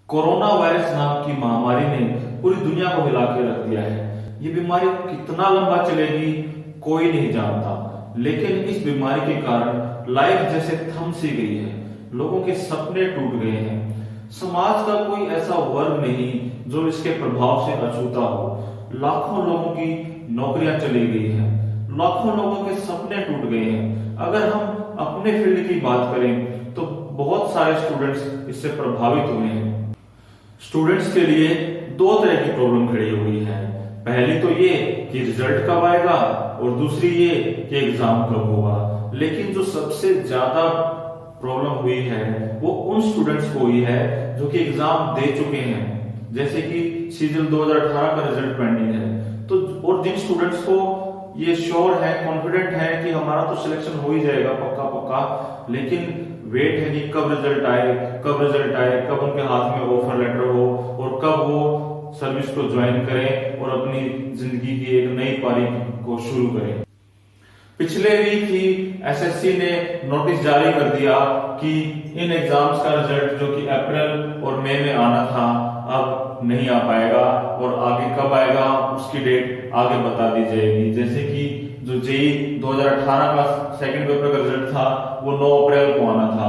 Corona virus नाम की महामारी ने पूरी दुनिया को हिला के रख दिया है। ये बीमारी कितना लंबा चलेगी कोई नहीं जानता, लेकिन इस बीमारी के कारण लाइफ जैसे थम सी गई है। लोगों के सपने टूट गए हैं। समाज का कोई ऐसा वर्ग नहीं जो इसके प्रभाव से अछूता हो। लाखों लोगों की नौकरियां चली गई हैं, लाखों लोगों के सपने टूट गए हैं। अगर हम अपने फील्ड की बात करें तो बहुत सारे स्टूडेंट्स इससे प्रभावित हुए हैं। स्टूडेंट्स के लिए दो तरह की प्रॉब्लम खड़ी हुई है। पहली तो ये कि रिजल्ट कब आएगा और दूसरी ये कि एग्जाम कब होगा। लेकिन जो सबसे ज्यादा प्रॉब्लम हुई है वो उन स्टूडेंट्स को हुई है जो कि एग्जाम दे चुके हैं, जैसे कि सीजन 2018 का रिजल्ट पेंडिंग है। तो और जिन स्टूडेंट्स को ये श्योर है, कॉन्फिडेंट है कि हमारा तो सिलेक्शन हो ही जाएगा पक्का पक्का, लेकिन वेट है कि कब रिजल्ट आए, कब उनके हाथ में ऑफर लेटर हो और कब वो सर्विस को ज्वाइन करें और अपनी जिंदगी की एक नई पारी को शुरू करें। पिछले वीक ही एसएससी ने नोटिस जारी कर दिया कि इन एग्जाम्स का रिजल्ट जो कि अप्रैल और मई में आना था अब नहीं आ पाएगा और आगे कब आएगा उसकी डेट आगे बता दी जाएगी। जैसे कि जो जेई 2018 का सेकंड पेपर का रिजल्ट था वो 9 अप्रैल को आना था।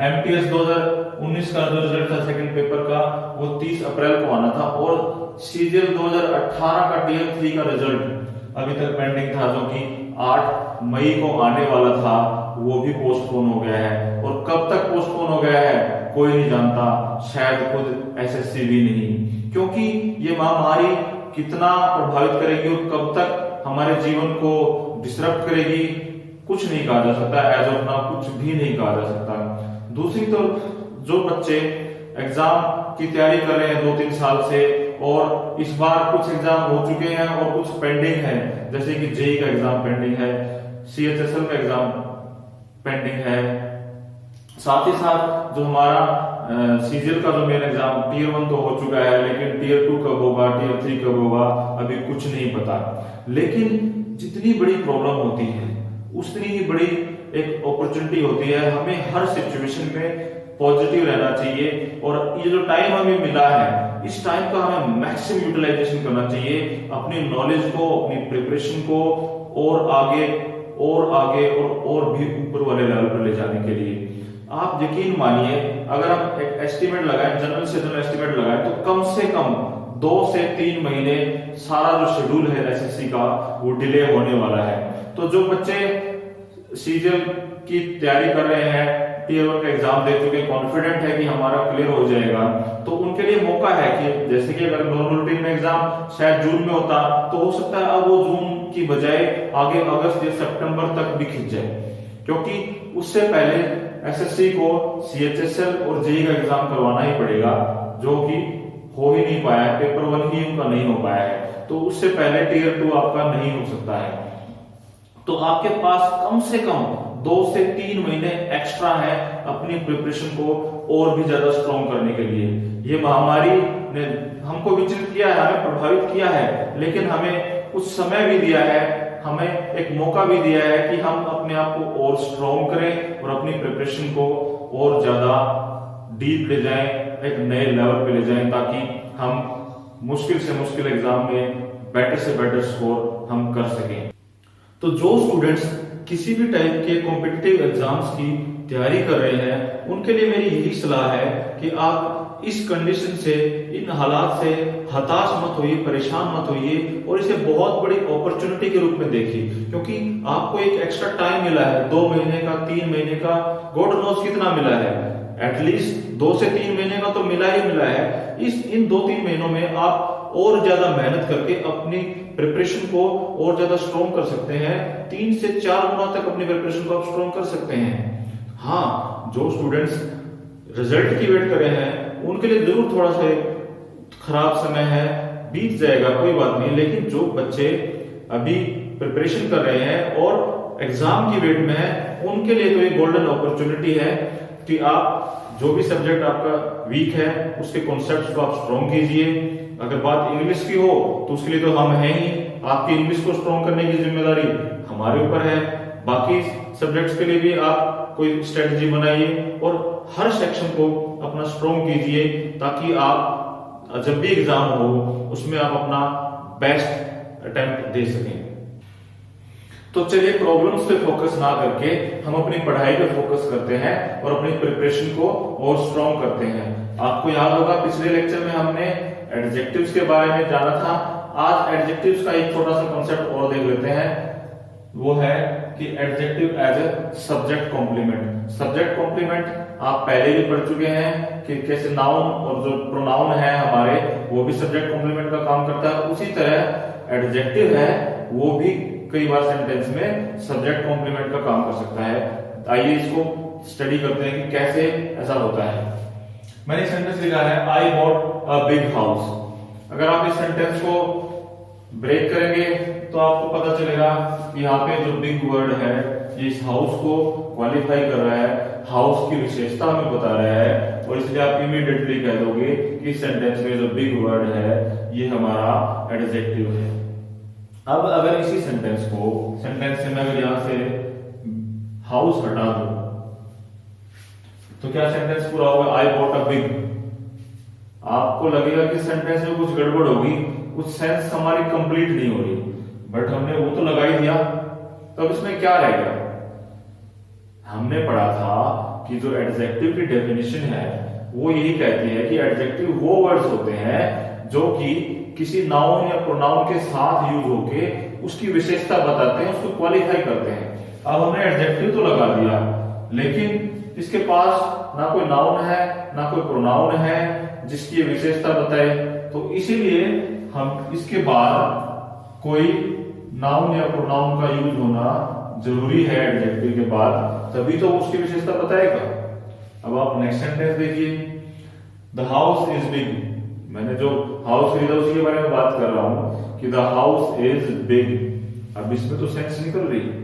एमटीएस 2019 का जो रिजल्ट था सेकंड पेपर का वो 30 अप्रैल को आना था और सीजीएल 2018 का टीयर 3 का रिजल्ट अभी तक पेंडिंग था, जो कि 8 मई को आने वाला था, वो भी पोस्टपोन हो गया है। और कब तक पोस्टपोन हो गया है कोई नहीं जानता, शायद खुद एसएससी भी नहीं, क्योंकि ये महामारी कितना प्रभावित करेगी और कब तक हमारे जीवन को डिसरप्ट करेगी कुछ नहीं कहा जा सकता। एज ऑफ नाउ कुछ भी नहीं कहा जा सकता। दूसरी तो जो बच्चे एग्जाम की तैयारी कर रहे हैं 2-3 साल से और इस बार कुछ एग्जाम हो चुके हैं और कुछ पेंडिंग है, जैसे कि जेई का एग्जाम पेंडिंग है, सीएचएसएल का एग्जाम पेंडिंग है, साथ ही साथ जो हमारा सीजीएल का जो मेन एग्जाम टीयर 1 तो हो चुका है, लेकिन टीयर 2 कब होगा, टीयर 3 कब होगा अभी कुछ नहीं पता। लेकिन जितनी बड़ी प्रॉब्लम होती है उतनी ही बड़ी एक अपॉर्चुनिटी होती है। हमें हर सिचुएशन में पॉजिटिव रहना चाहिए और ये जो टाइम हमें मिला है इस टाइम का हमें मैक्सिमम यूटिलाइजेशन करना चाहिए, अपनी नॉलेज को, अपनी प्रिपरेशन को और आगे और भी ऊपर वाले लेवल पर ले जाने के लिए। आप यकीन मानिए, अगर हम एक एस्टिमेट लगाएं, जनरल से जनरल एस्टिमेट लगाएं, तो कम से कम 2 से 3 महीने सारा जो शेड्यूल है एसएससी का वो डिले होने वाला है। तो जो बच्चे सीजीएल की तैयारी कर रहे हैं, टीयर 1 का एग्जाम दे चुके, कॉन्फिडेंट है कि हमारा क्लियर हो जाएगा, तो उनके लिए मौका है कि जैसे कि अगर नॉर्मल रूटीन में एग्जाम शायद जून में होता तो हो सकता है अब वो जून की बजाय आगे अगस्त या सितंबर तक भी खिंच जाए, क्योंकि उससे पहले एसएससी को सीएचएसएल और जेई का एग्जाम करवाना ही पड़ेगा, जो कि हो ही नहीं पाया है। पेपर 1 ही उनका नहीं हो पाया है, तो उससे पहले टीयर 2 आपका नहीं हो सकता है। तो आपके पास कम से कम 2 से 3 महीने एक्स्ट्रा है अपनी प्रिपरेशन को और भी ज्यादा स्ट्रॉन्ग करने के लिए। ये महामारी ने हमको विचलित किया है, हमें प्रभावित किया है, लेकिन हमें कुछ समय भी दिया है, हमें एक मौका भी दिया है कि हम अपने आप को और स्ट्रॉन्ग करें और अपनी प्रिपरेशन को और ज्यादा डीप ले जाएं, एक नए लेवल पे ले जाएं, ताकि हम मुश्किल से मुश्किल एग्जाम में बेटर से बेटर स्कोर हम कर सकें। तो जो स्टूडेंट्स किसी भी टाइप के कॉम्पिटिटिव एग्जाम्स की तैयारी कर रहे हैं उनके लिए मेरी यही सलाह है कि आप इस कंडीशन से, इन हालात से हताश मत होइए, परेशान मत होइए और इसे बहुत बड़ी अपॉर्चुनिटी के रूप में देखिए, क्योंकि आपको एक एक्स्ट्रा टाइम मिला है, 2 महीने का, 3 महीने का, गॉड नोस कितना मिला है, एटलीस्ट 2 से 3 महीने का तो मिला ही मिला है। इन 2-3 महीनों में आप और ज्यादा मेहनत करके अपनी प्रिपरेशन को और ज्यादा स्ट्रॉन्ग कर सकते हैं। 3 से 4 गुना तक अपनी प्रिपरेशन को आप स्ट्रॉन्ग कर सकते हैं। हाँ, जो स्टूडेंट्स रिजल्ट की वेट कर रहे हैं उनके लिए जरूर थोड़ा सा खराब समय है, बीत जाएगा, कोई बात नहीं, लेकिन जो बच्चे अभी प्रिपरेशन कर रहे हैं और एग्जाम की वेट में है उनके लिए तो ये गोल्डन अपॉर्चुनिटी है कि आप जो भी सब्जेक्ट आपका वीक है उसके कॉन्सेप्ट्स को आप स्ट्रॉन्ग कीजिए। अगर बात इंग्लिश की हो तो उसके लिए तो हम हैं ही, आपकी इंग्लिश को स्ट्रॉन्ग करने की जिम्मेदारी हमारे ऊपर है। बाकी सब्जेक्ट्स के लिए भी आप कोई स्ट्रेटजी बनाइए और हर सेक्शन को अपना स्ट्रॉन्ग कीजिए, ताकि आप जब भी एग्जाम हो उसमें आप अपना बेस्ट अटेम्प्ट दे सकें। तो चलिए प्रॉब्लम्स पे फोकस ना करके हम अपनी पढ़ाई पे फोकस करते हैं और अपनी प्रिपरेशन को और स्ट्रॉन्ग करते हैं। आपको याद होगा पिछले लेक्चर में हमने एडजेक्टिव्स के बारे में जाना था। आज एडजेक्टिव्स का एक छोटा सा कॉन्सेप्ट और देख लेते हैं, वो है कि adjective as a subject complement. Subject complement आप पहले भी पढ़ चुके हैं कि कैसे नाउन और जो प्रोनाउन है हमारे वो भी सब्जेक्ट कॉम्प्लीमेंट का काम करता है। उसी तरह एडजेक्टिव है वो भी कई बार सेंटेंस में सब्जेक्ट कॉम्प्लीमेंट का काम कर सकता है। आइए इसको स्टडी करते हैं कि कैसे ऐसा होता है। मैंने सेंटेंस लिखा है I bought a big house. अगर आप इस सेंटेंस को ब्रेक करेंगे तो आपको पता चलेगा कि यहाँ पे जो बिग वर्ड है ये इस हाउस को क्वालिफाई कर रहा है, हाउस की विशेषता हमें बता रहा है, और इसलिए आप इमीडिएटली कह दोगे कि इस सेंटेंस में जो बिग वर्ड है ये हमारा एडजेक्टिव है। अब अगर इसी सेंटेंस से मैं अगर यहां से हाउस हटा दूं तो क्या सेंटेंस पूरा होगा? I bought a big. आपको लगेगा कि सेंटेंस में कुछ गड़बड़ होगी, कुछ सेंस हमारी कंप्लीट नहीं हो रही, बट हमने वो तो लगा ही दिया, तो अब इसमें क्या रहेगा? हमने पढ़ा था कि जो एडजेक्टिव की डेफिनेशन है वो यही कहती है कि एडजेक्टिव वो वर्ड्स होते हैं जो कि किसी नाउन या प्रोनाउन के साथ यूज होके उसकी विशेषता बताते हैं, उसको क्वालिफाई करते हैं। अब हमने एडजेक्टिव तो लगा दिया, लेकिन इसके पास ना कोई नाउन है ना कोई प्रोनाउन है जिसकी विशेषता बताए, तो इसीलिए हम इसके बाद कोई नाउन या प्रोनाउन का यूज होना जरूरी है एडजेक्टिव के बाद, तभी तो उसकी विशेषता बताएगा। अब आप नेक्स्ट सेंटेंस देखिए, द हाउस इज बिग। मैंने जो हाउस खरीदा उसके बारे में बात कर रहा हूं कि द हाउस इज बिग। अब इसमें तो सेंस निकल रही है,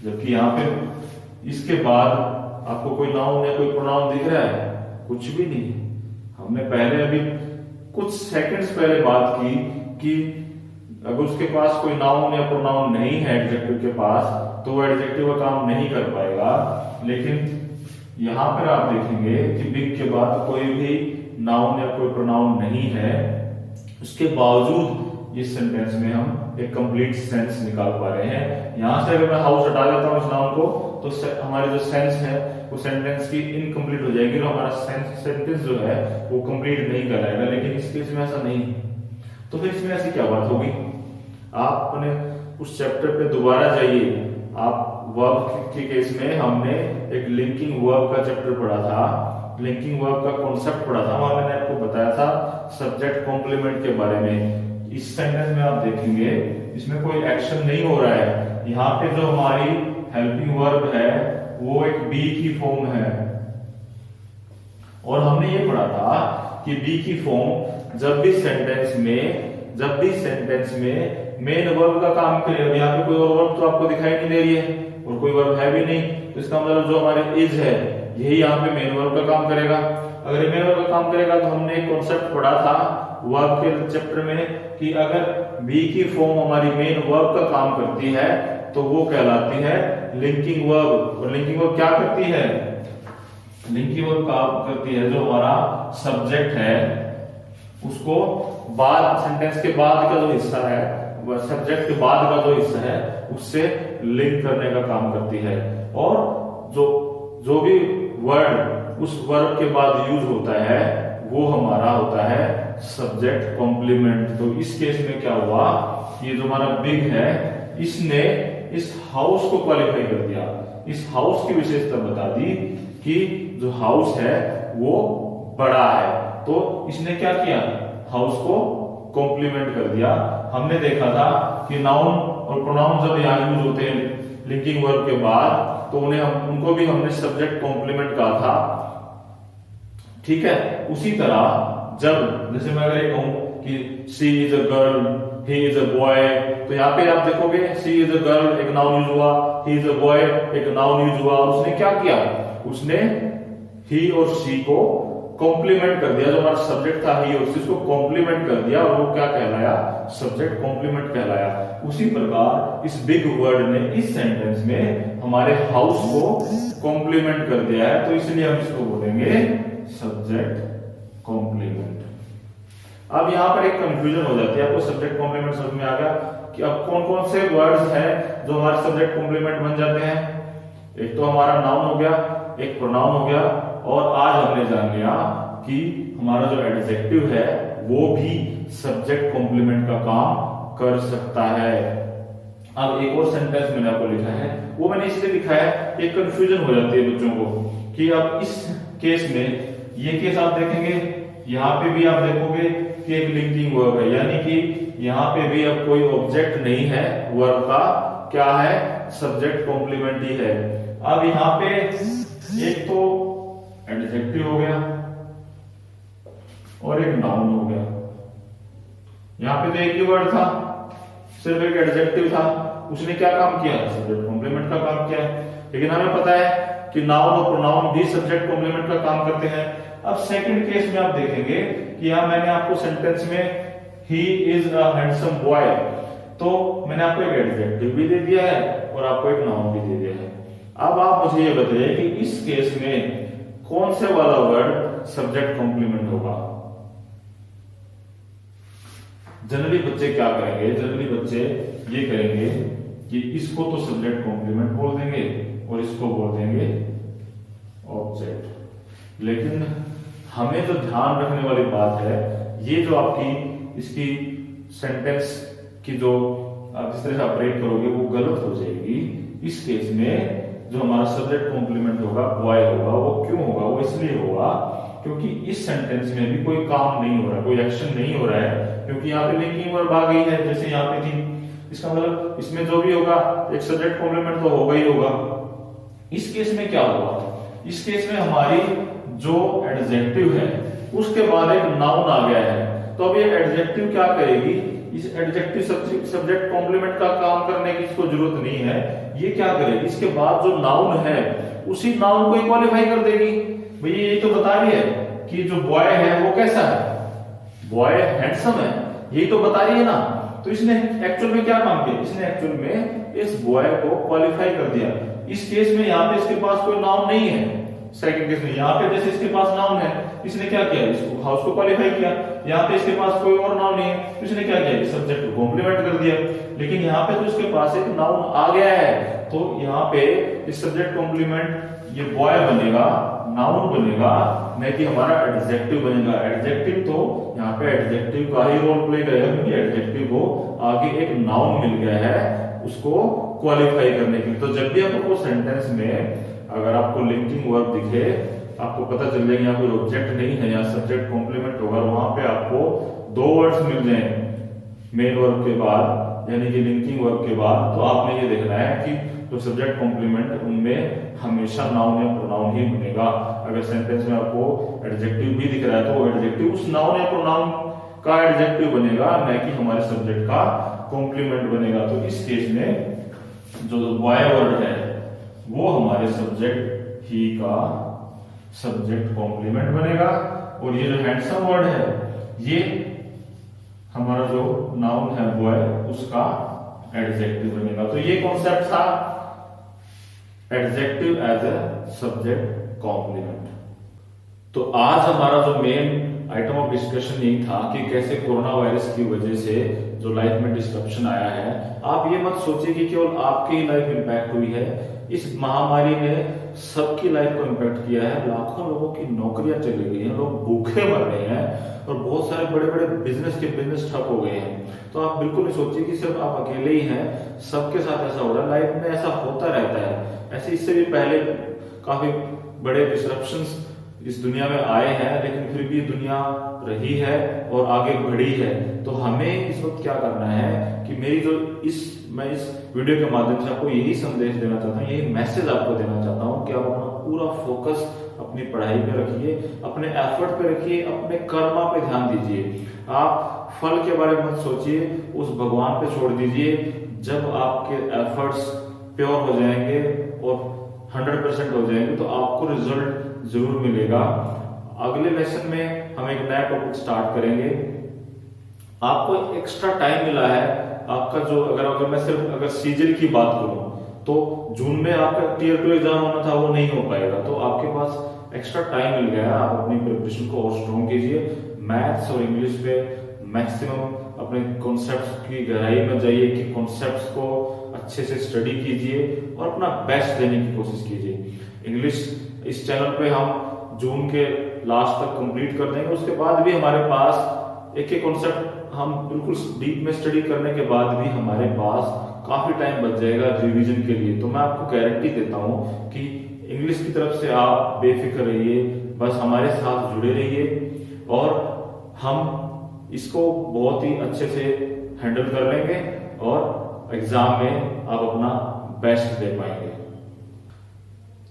जबकि यहां पे इसके बाद आपको कोई नाउन या कोई प्रोनाउन दिख रहा है? कुछ भी नहीं। हमने पहले अभी कुछ सेकंड्स पहले बात की कि अगर उसके पास कोई नाउन या प्रोनाउन नहीं है एडजेक्टिव के पास तो वो एडजेक्टिव का काम नहीं कर पाएगा। लेकिन यहां पर आप देखेंगे कि बिग के बाद कोई भी नाउन या कोई प्रोनाउन नहीं है, उसके बावजूद इस सेंटेंस में हम एक कंप्लीट सेंस निकाल पा रहे हैं। यहां से अगर मैं हाउस हटा देता हूं इस नाउन को तो हमारी जो सेंस है वो सेंटेंस की इनकम्प्लीट हो जाएगी और हमारा सेंटेंस जो है वो कंप्लीट नहीं कराएगा। लेकिन इस केस में ऐसा नहीं है, तो फिर इसमें ऐसी क्या बात होगी? आप अपने उस चैप्टर पे दोबारा जाइए। आप वर्ब के केस में हमने एक लिंकिंग वर्ब का चैप्टर पढ़ा था, लिंकिंग वर्ब का कॉन्सेप्ट पढ़ा था, वहां मैंने आपको बताया था सब्जेक्ट कॉम्प्लीमेंट के बारे में। इस सेंटेंस में आप देखेंगे इसमें कोई एक्शन नहीं हो रहा है। यहाँ पे जो हमारी हेल्पिंग वर्ब है वो एक बी की फॉर्म है, और हमने ये पढ़ा था कि बी की फॉर्म जब भी सेंटेंस में मेन वर्ब का काम करेगा। यहाँ पे कोई और वर्ब तो आपको दिखाई नहीं दे रही है और कोई वर्ब है भी नहीं, तो इसका मतलब जो हमारे इज है यही यहाँ पे मेन वर्ब का काम करेगा। अगर मेन वर्ब का काम करेगा तो हमने एक कॉन्सेप्ट पढ़ा था वर्ब के चैप्टर में कि अगर बी की फॉर्म हमारी मेन वर्ब का काम करती है तो वो कहलाती है लिंकिंग वर्ब। और लिंकिंग वर्ब क्या करती है? लिंकिंग वर्ब काम करती है जो हमारा सब्जेक्ट है उसको बाद सेंटेंस के बाद का जो हिस्सा है, सब्जेक्ट के बाद का जो हिस्सा है उससे लिंक करने का काम करती है। और जो भी वर्ड उस वर्ब के बाद यूज होता है वो हमारा होता है सब्जेक्ट कॉम्प्लीमेंट। तो इस केस में क्या हुआ, ये जो हमारा बिग है इसने इस हाउस को क्वालिफाई कर दिया, इस हाउस की विशेषता बता दी कि जो हाउस है वो बड़ा है। तो इसने क्या किया, हाउस को कॉम्प्लीमेंट कर दिया। हमने देखा था कि नाउन और प्रोनाउन जब यहाँ यूज होते हैं लिंकिंग वर्ब के बाद तो उनको भी हमने सब्जेक्ट कॉम्प्लीमेंट कहा था, ठीक है। उसी तरह जब जैसे मैं अगर ये कहूं कि she is a girl, he is a boy, तो यहाँ पे आप देखोगे सी इज अ गर्ल एक नाउन यूज हुआ, ही इज अ बॉय एक नाउन यूज हुआ। उसने क्या किया, उसने ही और सी को कॉम्प्लीमेंट कर दिया। जो हमारा सब्जेक्ट था ही और सी उसको कॉम्प्लीमेंट कर दिया और वो क्या कहलाया, सब्जेक्ट कॉम्प्लीमेंट कहलाया। उसी प्रकार इस बिग वर्ड ने इस सेंटेंस में हमारे हाउस को कॉम्प्लीमेंट कर दिया है, तो इसलिए हम इसको बोलेंगे सब्जेक्ट कॉम्प्लीमेंट। अब यहां पर एक कंफ्यूजन हो जाती है, आपको सब्जेक्ट कॉम्प्लीमेंट समझ में आ गया कि अब कौन कौन से वर्ड्स हैं जो हमारे सब्जेक्ट कॉम्प्लीमेंट बन जाते हैं। एक तो हमारा नाउन हो गया, एक प्रोनाउन हो गया, और आज हमने जान लिया कि हमारा जो एडजेक्टिव है वो भी सब्जेक्ट कॉम्प्लीमेंट का काम कर सकता है। अब एक और सेंटेंस मैंने आपको लिखा है, वो मैंने इसलिए लिखा है, एक कंफ्यूजन हो जाती है बच्चों को कि अब इस केस में, ये केस आप देखेंगे, यहाँ पे भी आप देखोगे कि एक लिंकिंग वर्ब है, यानी कि यहाँ पे भी अब कोई ऑब्जेक्ट नहीं है वर्ब का, क्या है, सब्जेक्ट कॉम्प्लीमेंट ही है। अब यहाँ पे एक तो एडजेक्टिव हो गया और एक नाउन हो गया। यहाँ पे तो एक ही वर्ड था, सिर्फ एक एडजेक्टिव था, उसने क्या काम किया, सब्जेक्ट कॉम्प्लीमेंट का काम किया। लेकिन हमें पता है कि नाउन और प्रोनाउन भी सब्जेक्ट कॉम्प्लीमेंट का काम करते हैं। अब सेकंड केस में आप देखेंगे कि यहां मैंने आपको सेंटेंस में ही इज अ हैंडसम बॉय, तो मैंने आपको एक एडजेक्टिव भी दे दिया है और आपको एक नाउन भी दे दिया है। अब आप मुझे ये बताइए कि इस केस में कौन से वाला वर्ड सब्जेक्ट कॉम्प्लीमेंट होगा। जनरली बच्चे क्या करेंगे, जनरली बच्चे ये करेंगे कि इसको तो सब्जेक्ट कॉम्प्लीमेंट बोल देंगे और इसको बोल देंगे ऑब्जेक्ट। लेकिन हमें जो ध्यान रखने वाली बात है, ये जो आपकी इसकी सेंटेंस की जो आप जिस तरह से आप ब्रेक करोगे वो गलत हो जाएगी। इस केस में जो हमारा सब्जेक्ट कॉम्प्लीमेंट होगा बॉय होगा, वो क्यों होगा, वो इसलिए होगा क्योंकि इस सेंटेंस में भी कोई काम नहीं हो रहा है, कोई एक्शन नहीं हो रहा है, क्योंकि यहाँ पे लिंकिंग वर्ब आ गई है जैसे यहाँ पे थी। इसका मतलब इसमें जो भी होगा एक सब्जेक्ट कॉम्प्लीमेंट तो होगा ही होगा। इस केस में क्या होगा, इस केस में हमारी जो एडजेक्टिव है उसके बाद एक नाउन आ गया है, तो अब ये एडजेक्टिव क्या करेगी, इस एडजेक्टिव सब्जेक्ट कॉम्प्लीमेंट का काम करने की इसको जरूरत नहीं है। ये क्या करेगी, इसके बाद जो नाउन है उसी नाउन को क्वालिफाई कर देगी। भैया ये तो बता रही है कि जो बॉय है वो कैसा है, बॉय हैंडसम है, यही तो बता रही है ना। तो इसने एक्चुअल में क्या काम किया, इसने एक्चुअल में इस बॉय को क्वालिफाई कर दिया। इस केस में यहाँ पे इसके पास कोई नाउन नहीं है, सेकंड केस में यहाँ पे जैसे इसके पास नाउन है, इसने क्या किया, इसको हाउस को क्वालिफाई किया। यहाँ पे इसके पास कोई और नाउन नहीं है, तो इसने क्या किया, सब्जेक्ट को कॉम्प्लीमेंट कर दिया। लेकिन यहाँ पे तो इसके पास एक नाउन आ गया है, तो यहाँ पे इस सब्जेक्ट कॉम्प्लीमेंट ये बॉय बनेगा, नाउन बनेगा, नहीं कि हमारा एडजेक्टिव बनेगा। एडजेक्टिव तो यहाँ पे एडजेक्टिव का ही रोल प्ले करेगा, क्योंकि एडजेक्टिव को आगे एक नाउन मिल गया है उसको क्वालिफाई करने के लिए। तो जब भी आपको सेंटेंस में अगर आपको लिंकिंग वर्ब दिखे, आपको पता चल जाएगा यहाँ कोई ऑब्जेक्ट नहीं है, यहाँ सब्जेक्ट कॉम्प्लीमेंट होगा, वहां पे आपको दो वर्ड्स मिल जाए मेन वर्ब के बाद, यानी कि लिंकिंग वर्ब के बाद, तो आपने ये देखना है कि जो सब्जेक्ट कॉम्प्लीमेंट उनमें हमेशा नाउन या प्रोनाउन ही बनेगा। अगर सेंटेंस में आपको एडजेक्टिव भी दिख रहा है तो वो एडजेक्टिव उस नाउन या प्रोनाउन का एडजेक्टिव बनेगा, न कि हमारे सब्जेक्ट का कॉम्प्लीमेंट बनेगा। तो इस केस में जो बॉय वर्ड है वो हमारे सब्जेक्ट ही का सब्जेक्ट कॉम्प्लीमेंट बनेगा, और ये जो हैंडसम वर्ड है ये हमारा जो नाउन है बॉय उसका एडजेक्टिव बनेगा। तो ये कॉन्सेप्ट था adjective as a subject complement. तो आज हमारा जो मेन आइटम ऑफ डिस्कशन यही था कि कैसे कोरोना वायरस की वजह से जो लाइफ में डिस्ट्रप्शन आया है, आप ये मत सोचिए कि केवल आपकी ही लाइफ इंपैक्ट हुई है। इस महामारी ने सबकी लाइफ को इंपैक्ट किया है, लाखों लोगों की नौकरियां चली गई हैं, लोग भूखे मर रहे हैं और बहुत सारे बड़े बड़े बिजनेस ठप हो गए हैं। तो आप बिल्कुल नहीं सोचिए कि सिर्फ आप अकेले ही हैं, सबके साथ ऐसा हो रहा है, लाइफ में ऐसा होता रहता है। ऐसे इससे भी पहले काफी बड़े डिस्ट्रप्शंस इस दुनिया में आए हैं, लेकिन फिर भी दुनिया रही है और आगे बढ़ी है। तो हमें इस वक्त क्या करना है कि मैं इस वीडियो के माध्यम से आपको यही संदेश देना चाहता हूँ, यही मैसेज आपको देना चाहता हूँ कि आप अपना पूरा फोकस अपनी पढ़ाई पे रखिए, अपने एफर्ट पे रखिए, अपने कर्मा पे ध्यान दीजिए। आप फल के बारे में मत सोचिए, उस भगवान पे छोड़ दीजिए। जब आपके एफर्ट्स प्योर हो जाएंगे और 100% हो जाएंगे तो आपको रिजल्ट जरूर मिलेगा। अगले लेसन में हम एक नया टॉपिक स्टार्ट करेंगे। आपको एक्स्ट्रा टाइम मिला है, आपका जो अगर मैं सिर्फ अगर सीजन की बात करूं तो जून में आपका टियर 2 एग्जाम होना था, वो नहीं हो पाएगा। तो आपके पास एक्स्ट्रा टाइम मिल गया है, आप अपनी प्रिपरेशन को और स्ट्रॉन्ग कीजिए। मैथ्स और इंग्लिश पे मैक्सिमम अपने कॉन्सेप्ट्स की गहराई में जाइए कि कॉन्सेप्ट्स को अच्छे से स्टडी कीजिए और अपना बेस्ट देने की कोशिश कीजिए। इंग्लिश इस चैनल पे हम जून के लास्ट तक कंप्लीट कर देंगे। उसके बाद भी हमारे पास एक एक कॉन्सेप्ट हम बिल्कुल डीप में स्टडी करने के बाद भी हमारे पास काफी टाइम बच जाएगा रिवीजन के लिए। तो मैं आपको गारंटी देता हूं कि इंग्लिश की तरफ से आप बेफिक्र रहिए, बस हमारे साथ जुड़े रहिए और हम इसको बहुत ही अच्छे से हैंडल कर लेंगे और एग्जाम में आप अपना बेस्ट दे पाएंगे।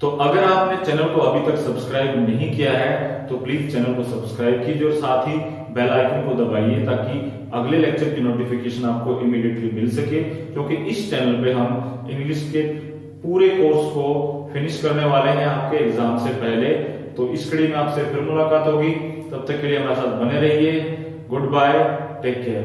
तो अगर आपने चैनल को अभी तक सब्सक्राइब नहीं किया है तो प्लीज चैनल को सब्सक्राइब कीजिए और साथ ही बेल आइकन को दबाइए ताकि अगले लेक्चर की नोटिफिकेशन आपको इमीडिएटली मिल सके, क्योंकि इस चैनल पे हम इंग्लिश के पूरे कोर्स को फिनिश करने वाले हैं आपके एग्जाम से पहले। तो इस कड़ी में आपसे फिर मुलाकात होगी, तब तक के लिए हमारे साथ बने रहिए। Goodbye, take care.